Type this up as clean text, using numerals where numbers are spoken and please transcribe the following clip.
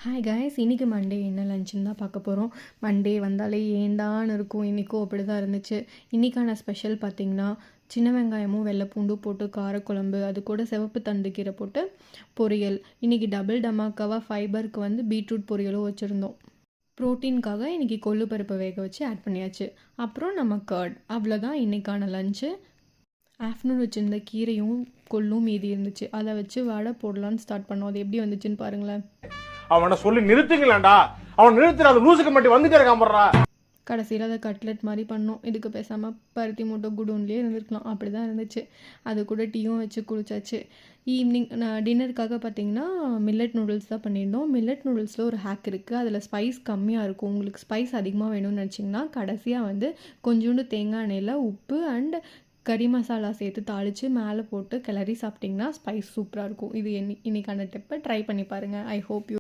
Hi guys, இன்றைக்கி Monday என்ன லஞ்சுன்னு தான் பார்க்க போகிறோம். மண்டே வந்தாலே ஏண்டான்னு இருக்கும். இன்றைக்கும் அப்படி தான் இருந்துச்சு. இன்றைக்கான ஸ்பெஷல் பார்த்திங்கன்னா சின்ன வெங்காயமும் வெள்ளை பூண்டும் போட்டு காரக்குழம்பு, அது கூட சிவப்பு தண்டு கீரை போட்டு பொரியல். இன்றைக்கி டபுள் டமாக்காவாக ஃபைபருக்கு வந்து பீட்ரூட் பொரியலும் வச்சுருந்தோம். ப்ரோட்டீனுக்காக இன்றைக்கி கொள்ளு பருப்பை வேக வச்சு ஆட் பண்ணியாச்சு. அப்புறம் நம்ம கர்ட். அவ்வளோதான் இன்றைக்கான லஞ்சு. ஆஃப்டர்நூன் வச்சுருந்த கீரையும் கொள்ளும் மீதி இருந்துச்சு. அதை வச்சு வடை போடலான்னு ஸ்டார்ட் பண்ணோம். அது எப்படி வந்துச்சுன்னு பாருங்களேன். அவனை சொல்லி நிறுத்துங்களேன்டா. அவன் நிறுத்துற அது லூசுக்கு மட்டும் வந்துட்டே இருக்கான் போடுறா. கடைசியில் அதை கட்லெட் மாதிரி பண்ணோம். இதுக்கு பேசாமல் பருத்தி மூட்டை குடோன்லேயே இருந்திருக்கலாம். அப்படி தான் இருந்துச்சு. அது கூட டீயும் வச்சு குளிச்சாச்சு. ஈவினிங் டின்னருக்காக பார்த்தீங்கன்னா மில்லட் நூடுல்ஸ் தான் பண்ணியிருந்தோம். மில்லட் நூடுல்ஸில் ஒரு ஹேக் இருக்குது. அதில் ஸ்பைஸ் கம்மியாக இருக்கும். உங்களுக்கு ஸ்பைஸ் அதிகமாக வேணும்னு நினச்சிங்கன்னா கடைசியாக வந்து கொஞ்சோண்டு தேங்காய் எண்ணெயில் உப்பு அண்ட் கறி மசாலா சேர்த்து தாளித்து மேலே போட்டு கிளறி சாப்பிட்டிங்கன்னா ஸ்பைஸ் சூப்பராக இருக்கும். இது இன்னைக்கான டிப்பை ட்ரை பண்ணி பாருங்கள். I hope you